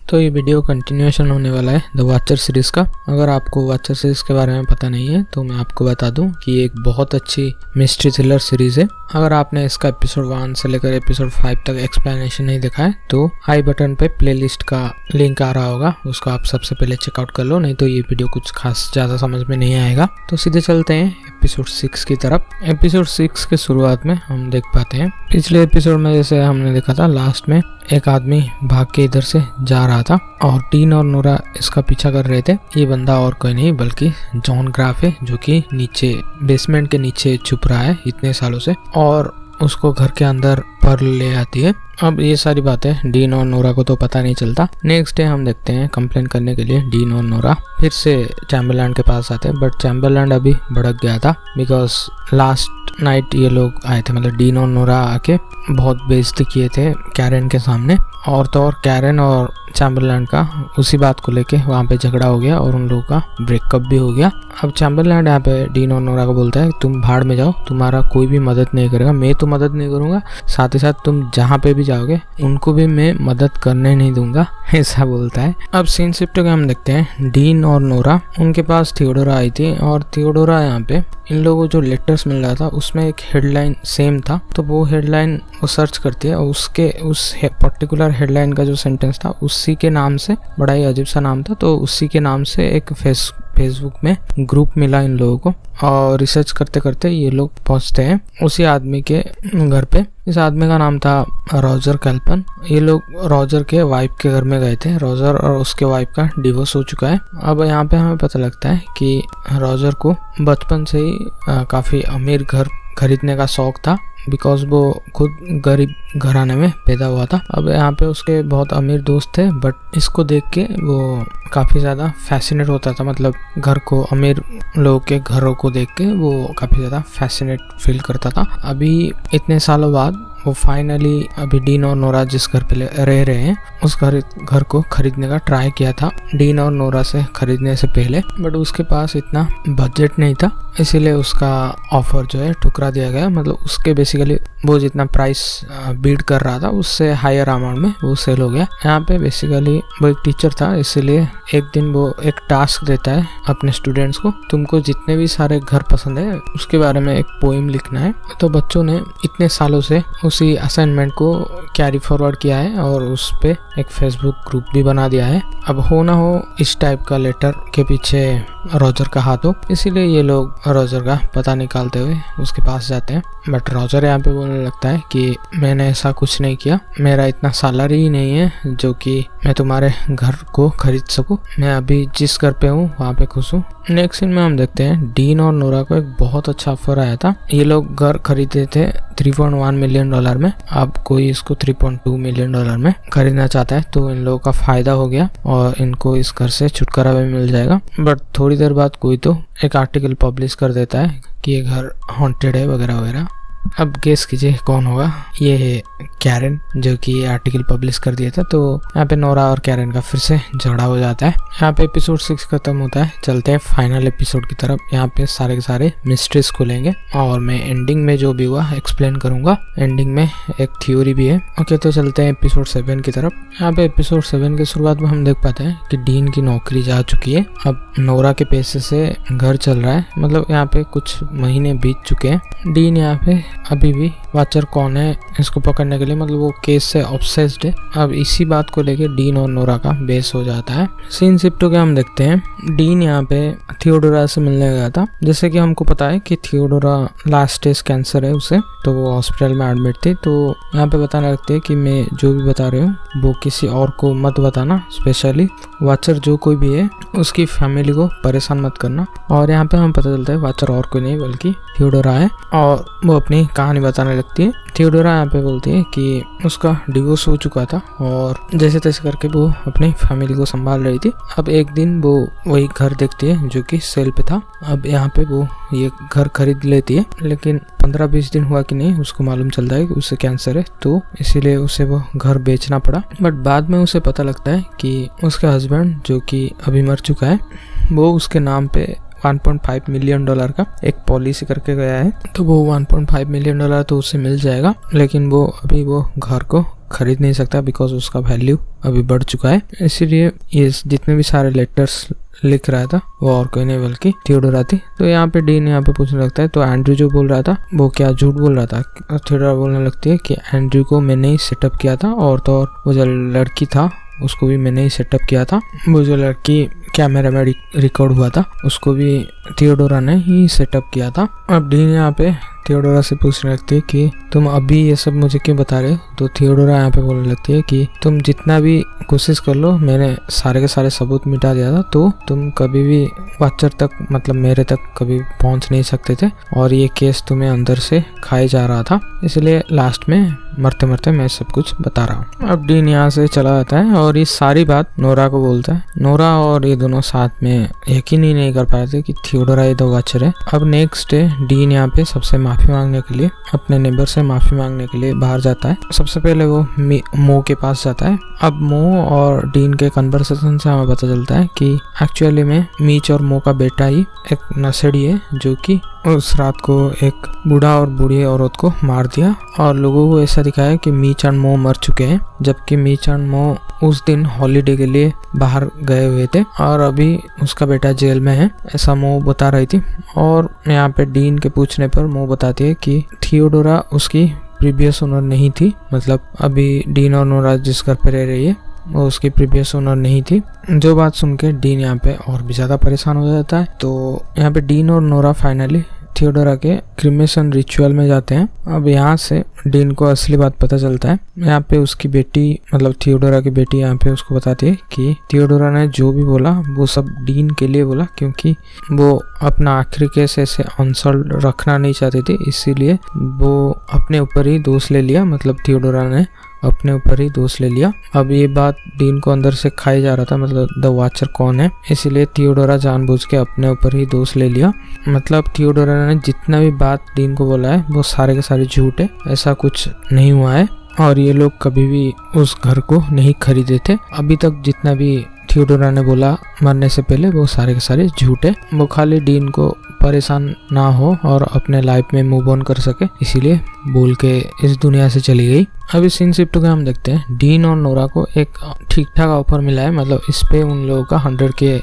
तो ये video continuation होने वाला है द वॉचर सीरीज़ का। अगर आपको वॉचर सीरीज़ के बारे में पता नहीं है तो मैं आपको बता दूं कि ये एक बहुत अच्छी मिस्ट्री थ्रिलर सीरीज़ है। अगर आपने इसका एपिसोड 1 से लेकर एपिसोड 5 तक एक्सप्लेनेशन नहीं देखा है तो आई बटन पे प्लेलिस्ट का लिंक आ रहा होगा, उसको आप सबसे पहले चेकआउट कर लो, नहीं तो ये वीडियो कुछ खास ज़्यादा समझ में नहीं आएगा। तो सीधे चलते हैं एपिसोड 6 की तरफ। एपिसोड 6 के शुरुआत में हम देख पाते हैं, पिछले एपिसोड में जैसे हमने देखा था, लास्ट में एक आदमी भाग के इधर से जा रहा था और डीन और नोरा इसका पीछा कर रहे थे। ये बंदा और कोई नहीं बल्कि जॉन ग्राफ है, जो कि नीचे बेसमेंट के नीचे छुप रहा है इतने सालों से, और उसको घर के अंदर पर ले आती है। अब ये सारी बातें डीन और नोरा को तो पता नहीं चलता। नेक्स्ट डे हम देखते हैं कंप्लेन करने के लिए डीन और नोरा फिर से चैम्बरलैंड के पास आते हैं, बट चैम्बरलैंड अभी भड़क गया था बिकॉज लास्ट नाइट ये लोग आए थे, मतलब डीन और नोरा आके बहुत बेइज्जती किए थे कैरेन के सामने, और तो और कैरेन और चैम्बरलैंड का उसी बात को लेके वहाँ पे झगड़ा हो गया और उन लोगों का ब्रेकअप भी हो गया। अब चैम्बरलैंड यहाँ पे डीन और नोरा को बोलता है तुम भाड़ में जाओ, तुम्हारा कोई भी मदद नहीं करेगा, मैं तो मदद नहीं करूँगा, साथ ही साथ तुम जहाँ पे भी जाओगे उनको भी मैं मदद करने नहीं दूंगा, ऐसा बोलता है। अब सीन शिफ्ट के हम देखते हैं डीन और नोरा, उनके पास थियोडोरा आई थी और थियोडोरा यहाँ पे इन लोगों को जो लेटर्स मिल रहा था उसमें एक हेडलाइन सेम था, तो वो हेडलाइन वो सर्च करती है और उसके उस पर्टिकुलर हेडलाइन का जो सेंटेंस था उसी के नाम से, बड़ा ही अजीब सा नाम था, तो उसी के नाम से एक फेसबुक में ग्रुप मिला इन लोगों को, और रिसर्च करते करते ये लोग पहुंचते हैं उसी आदमी के घर पे। इस आदमी का नाम था रॉजर कैल्पन। ये लोग रॉजर के वाइफ के घर में गए थे। रॉजर और उसके वाइफ का डिवोर्स हो चुका है। अब यहाँ पे हमें पता लगता है कि रॉजर को बचपन से ही काफ़ी अमीर घर खरीदने का शौक था, बिकॉज वो खुद गरीब घराने में पैदा हुआ था। अब यहाँ पे उसके बहुत अमीर दोस्त थे, बट इसको देख के वो काफ़ी ज़्यादा फैसिनेट होता था, मतलब घर को, अमीर लोगों के घरों को देख के वो काफ़ी ज़्यादा फैसिनेट फील करता था। अभी इतने सालों बाद वो फाइनली अभी डीन और नोरा जिस घर पे रह रहे हैं उस घर को खरीदने का ट्राई किया था डीन और नोरा से खरीदने से पहले, बट उसके पास इतना बजट नहीं था, इसीलिए उसका ऑफर जो है ठुकरा दिया गया। मतलब उसके बेसिकली वो जितना प्राइस बीट कर रहा था उससे हायर अमाउंट में वो सेल हो गया। यहाँ पे बेसिकली वो एक टीचर था, इसीलिए एक दिन वो एक टास्क देता है अपने स्टूडेंट्स को, तुमको जितने भी सारे घर पसंद है उसके बारे में एक पोएम लिखना है। तो बच्चों ने इतने सालों से उसी असाइनमेंट को कैरी फॉरवर्ड किया है और उस पे एक फेसबुक ग्रुप भी बना दिया है। अब हो ना हो इस टाइप का लेटर के पीछे रॉजर का हाथ हो, इसीलिए ये लोग रॉजर का पता निकालते हुए उसके पास जाते हैं, बट रॉजर यहाँ पे बोलने लगता है कि मैंने ऐसा कुछ नहीं किया, मेरा इतना सैलरी ही नहीं है जो कि मैं तुम्हारे घर को खरीद सकूं, मैं अभी जिस घर पे हूँ वहाँ पे खुश हूँ। नेक्स्ट सीन में हम देखते हैं डीन और नोरा को एक बहुत अच्छा ऑफर आया था। ये लोग घर खरीदे थे $3.1 मिलियन में, अब कोई इसको $3.2 मिलियन में खरीदना चाहता है, तो इन लोगों का फायदा हो गया और इनको इस घर से छुटकारा भी मिल जाएगा। बट थोड़ी देर बाद कोई तो एक आर्टिकल पब्लिश कर देता है कि ये घर हॉन्टेड है वगैरह वगैरह। अब गेस कीजिए कौन होगा, ये है कैरेन जो कि ये आर्टिकल पब्लिश कर दिया था। तो यहाँ पे नोरा और कैरेन का फिर से झगड़ा हो जाता है। यहाँ पे एपिसोड 6 खत्म होता है। चलते हैं फाइनल एपिसोड की तरफ। यहाँ पे सारे के सारे मिस्ट्रीज खुलेंगे और मैं एंडिंग में जो भी हुआ एक्सप्लेन करूंगा। एंडिंग में एक थ्योरी भी है। ओके, तो चलते हैं एपिसोड 7 की तरफ। यहाँ पे एपिसोड 7 के शुरुआत में हम देख पाते हैं कि डीन की नौकरी जा चुकी है। अब नोरा के पैसे से घर चल रहा है, मतलब यहाँ पे कुछ महीने बीत चुके हैं। डीन यहाँ पे अभी भी वाचर कौन है इसको पकड़ने के लिए, मतलब वो केस से ऑब्सेस्ड है। अब इसी बात को लेके डीन और नोरा का बेस हो जाता है। सीन शिफ्ट होकर हम देखते हैं डीन यहाँ पे थियोडोरा से मिलने गया था। जैसे कि हमको पता है कि थियोडोरा लास्ट स्टेज कैंसर है उसे, तो वो हॉस्पिटल में एडमिट थी। तो यहाँ पे बताने लगते हैं कि मैं जो भी बता रही हूँ वो किसी और को मत बताना, स्पेशली वाचर जो कोई भी है उसकी फैमिली को परेशान मत करना। और यहाँ पे हमें पता चलता है वाचर और कोई नहीं बल्कि थियोडोरा है, और वो अपनी कहानी बताने लगती है। थियोडोरा यहाँ पे बोलती है कि उसका डिवोर्स हो चुका था और जैसे तैसे करके वो अपनी फैमिली को संभाल रही थी। अब एक दिन वो वही घर देखती है जो कि सेल पे था। अब यहाँ पे वो ये घर खरीद लेती है, लेकिन 15-20 दिन हुआ कि नहीं उसको मालूम चलता है कि उसे कैंसर है, तो इसीलिए उसे वो घर बेचना पड़ा। बट बाद में उसे पता लगता है कि उसका हस्बैंड जो कि अभी मर चुका है वो उसके नाम पे $1.5 मिलियन का एक पॉलिसी करके गया है। तो वो $1.5 मिलियन तो उसे मिल जाएगा, लेकिन वो अभी वो घर को खरीद नहीं सकता बिकॉज उसका वैल्यू अभी बढ़ चुका है। इसीलिए ये जितने भी सारे लेटर्स लिख रहा था वो और कोई नहीं बल्कि थियोडोरा थी। तो यहाँ पे डीन यहाँ पे पूछने लगता है तो एंड्रयू जो बोल रहा था वो क्या झूठ बोल रहा था। थियोडोरा बोलने लगती है कि एंड्रयू को मैंने ही सेटअप किया था और तो और वो जो लड़की था उसको भी मैंने ही सेटअप किया था। वो जो लड़की कैमरा में रिकॉर्ड हुआ था उसको भी थियोडोरा ने ही सेटअप किया था। अब डीन यहाँ पे थियोडोरा से पूछने लगती है कि तुम अभी ये सब मुझे क्यों बता रहे हो। तो थियोडोरा यहाँ पे बोलने लगती है कि तुम जितना भी कोशिश कर लो मैंने सारे के सारे सबूत मिटा दिया था, तो तुम कभी भी वाचर तक मतलब मेरे तक कभी पहुंच नहीं सकते थे और ये केस तुम्हें अंदर से खाए जा रहा था, इसलिए लास्ट में मरते मरते मैं सब कुछ बता रहा हूँ। अब डीन यहाँ से चला जाता है और ये सारी बात नोरा को बोलता है। नोरा और ये दोनों साथ में यकीन ही नहीं कर पाए थे कि थियोडोरा ये दो वाचर है। अब नेक्स्ट डे डीन यहाँ पे सबसे माफी मांगने के लिए अपने नेबर से माफी मांगने के लिए बाहर जाता है। सबसे पहले वो मो के पास जाता है। अब मो और डीन के कन्वर्सेशन से हमें पता चलता है कि एक्चुअली में मीच और मो का बेटा ही एक नशेड़ी है जो कि उस रात को एक बूढ़ा और बूढ़ी औरत को मार दिया और लोगों को ऐसा दिखाया कि मीच एंड मो मर चुके हैं, जबकि मीच एंड मो उस दिन हॉलीडे के लिए बाहर गए हुए थे और अभी उसका बेटा जेल में है, ऐसा मो बता रही थी। और यहाँ पे डीन के पूछने पर मो बताती है कि थियोडोरा उसकी प्रीवियस ओनर नहीं थी, मतलब अभी डीन और नोरा जिस घर पे रह रही है वो उसकी प्रीवियस ओनर नहीं थी। जो बात सुन के डीन यहाँ पे और भी ज़्यादा परेशान हो जाता है। तो यहाँ पे डीन और नोरा फाइनली थियोडोरा के क्रिमेशन रिचुअल में जाते हैं। अब यहाँ से डीन को असली बात पता चलता है। यहाँ पे उसकी बेटी मतलब थियोडोरा की बेटी यहाँ पे उसको बताती है कि थियोडोरा ने जो भी बोला वो सब डीन के लिए बोला, क्योंकि वो अपना आखिरी केस ऐसे अनसॉल्व रखना नहीं चाहती थी, इसीलिए वो अपने ऊपर ही दोष ले लिया, मतलब थियोडोरा ने अपने ऊपर ही दोष ले लिया। अब ये बात डीन को अंदर से खाई जा रहा था, मतलब द वाचर कौन है, इसीलिए थियोडोरा जानबूझ के अपने ऊपर ही दोष ले लिया। मतलब थियोडोरा ने जितना भी बात डीन को बोला है वो सारे के सारे झूठ है, ऐसा कुछ नहीं हुआ है और ये लोग कभी भी उस घर को नहीं खरीदे थे। अभी तक जितना भी थियोडोरा ने बोला मरने से पहले वो सारे के सारे झूठ है। वो खाली डीन को परेशान ना हो और अपने लाइफ में मूव ऑन कर सके, इसीलिए बोल के इस दुनिया से चली गई। अभी सीन शिफ्ट होकर हम देखते हैं डीन और नोरा को एक ठीक ठाक ऑफर मिला है, मतलब इस पे उन लोगों का 100 के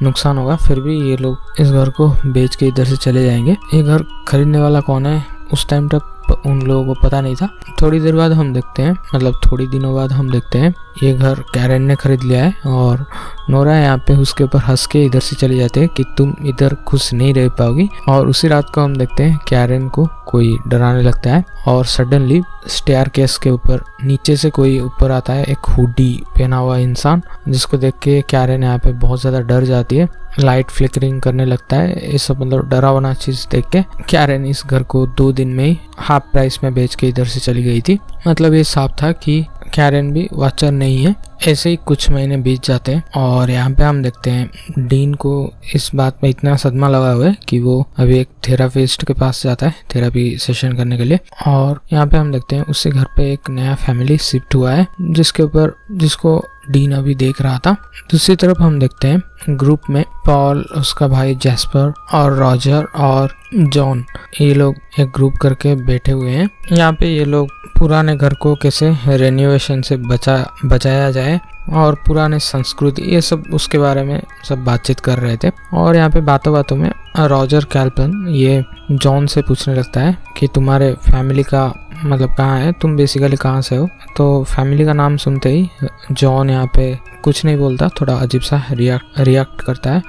नुकसान होगा, फिर भी ये लोग इस घर को बेच के इधर से चले जाएंगे। ये घर खरीदने वाला कौन है उस टाइम तक उन लोगों को पता नहीं था। थोड़ी देर बाद हम देखते हैं, मतलब थोड़ी दिनों बाद हम देखते हैं ये घर कैरन ने खरीद लिया है और नोरा यहाँ पे उसके ऊपर हंस के इधर से चले जाते हैं कि तुम इधर खुश नहीं रह पाओगी। और उसी रात को हम देखते हैं कैरन को कोई डराने लगता है और सडनली स्टेयरकेस के ऊपर नीचे से कोई ऊपर आता है, एक हुडी पहना हुआ इंसान, जिसको देख के कैरन यहाँ पे बहुत ज़्यादा डर जाती है। लाइट फ्लिकरिंग करने लगता है, ये सब मतलब डरावना चीज़ देख के कैरन इस घर को 2 दिन में ही हाफ प्राइस में बेच के इधर से चली गई थी। मतलब ये साफ था कि कैरन भी वाचर नहीं है। ऐसे ही कुछ महीने बीत जाते हैं और यहाँ पे हम देखते हैं डीन को इस बात में इतना सदमा लगा हुआ है कि वो अभी एक थेरापिस्ट के पास जाता है थेरापी सेशन करने के लिए। और यहाँ पे हम देखते हैं उसके घर पे एक नया फैमिली शिफ्ट हुआ है जिसको डीन अभी देख रहा था। दूसरी तरफ हम देखते हैं ग्रुप में पॉल, उसका भाई जैस्पर और रॉजर और जॉन, ये लोग एक ग्रुप करके बैठे हुए हैं। यहाँ पे ये लोग पुराने घर को कैसे रेनोवेशन से बचाया जाए और पुराने संस्कृति ये सब उसके बारे में सब बातचीत कर रहे थे। और यहाँ पे बातों बातों में रॉजर कैल्पन ये जॉन से पूछने लगता है कि तुम्हारे फैमिली का मतलब कहाँ है, तुम बेसिकली कहाँ से हो। तो फैमिली का नाम सुनते ही जॉन यहाँ पे कुछ नहीं बोलता, थोड़ा अजीब सा रिएक्ट करता है।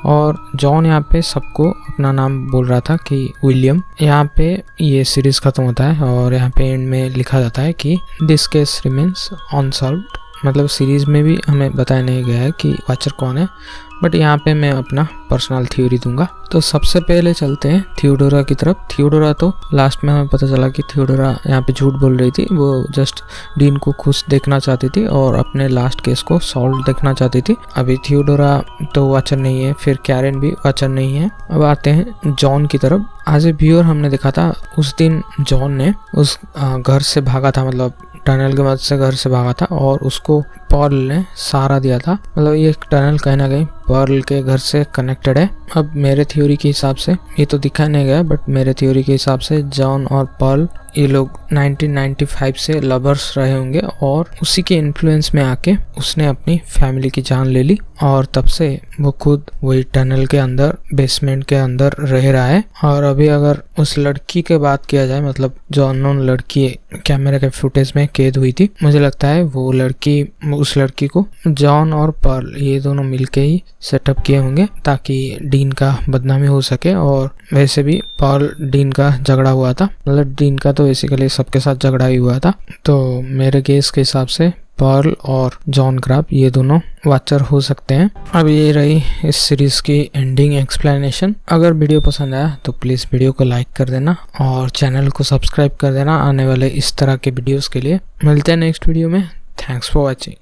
और जॉन यहाँ पे सबको अपना नाम बोल रहा था कि विलियम। यहाँ पे ये सीरीज खत्म होता है और यहाँ पे एंड में लिखा जाता है कि दिस केस रिमेन्स अनसॉल्व्ड। मतलब सीरीज में भी हमें बताया नहीं गया है कि वाचर कौन है, बट यहाँ पे मैं अपना पर्सनल थ्योरी दूंगा। तो सबसे पहले चलते हैं थियोडोरा की तरफ। थियोडोरा तो लास्ट में हमें पता चला कि थियोडोरा यहाँ पे झूठ बोल रही थी, वो जस्ट डीन को खुश देखना चाहती थी और अपने लास्ट केस को सॉल्व देखना चाहती थी। अभी थियोडोरा तो वाचर नहीं है, फिर कैरन भी वाचर नहीं है। अब आते हैं जॉन की तरफ। एज ए व्यूअर हमने देखा था उस दिन जॉन ने उस घर से भागा था, मतलब टनल के मदद से घर से भागा था और उसको पॉल ने सहारा दिया था। मतलब ये टनल कहीं ना कहीं पर्ल के घर से कनेक्टेड है। अब मेरे थ्योरी के हिसाब से, ये तो दिखा नहीं गया, बट मेरे थ्योरी के हिसाब से जॉन और पर्ल ये लोग 1995 से लवर्स रहे होंगे और उसी के इन्फ्लुएंस में आके उसने अपनी फैमिली की जान ले ली और तब से वो खुद वही टनल के अंदर, बेसमेंट के अंदर रह रहा है। और अभी अगर उस लड़की के बात किया जाए, मतलब जो अननोन लड़की कैमरे के फुटेज में कैद हुई थी, मुझे लगता है वो लड़की, उस लड़की को जॉन और पर्ल ये दोनों मिलके ही सेटअप किए होंगे ताकि डीन का बदनामी हो सके। और वैसे भी पर्ल डीन का झगड़ा हुआ था, मतलब डीन का तो बेसिकली सबके साथ झगड़ा ही हुआ था। तो मेरे केस के हिसाब से पर्ल और जॉन क्राफ्ट ये दोनों वाचर हो सकते हैं। अब ये रही इस सीरीज की एंडिंग एक्सप्लेनेशन। अगर वीडियो पसंद आया तो प्लीज वीडियो को लाइक कर देना और चैनल को सब्सक्राइब कर देना आने वाले इस तरह के वीडियोस के लिए। मिलते हैं नेक्स्ट वीडियो में। Thanks for watching.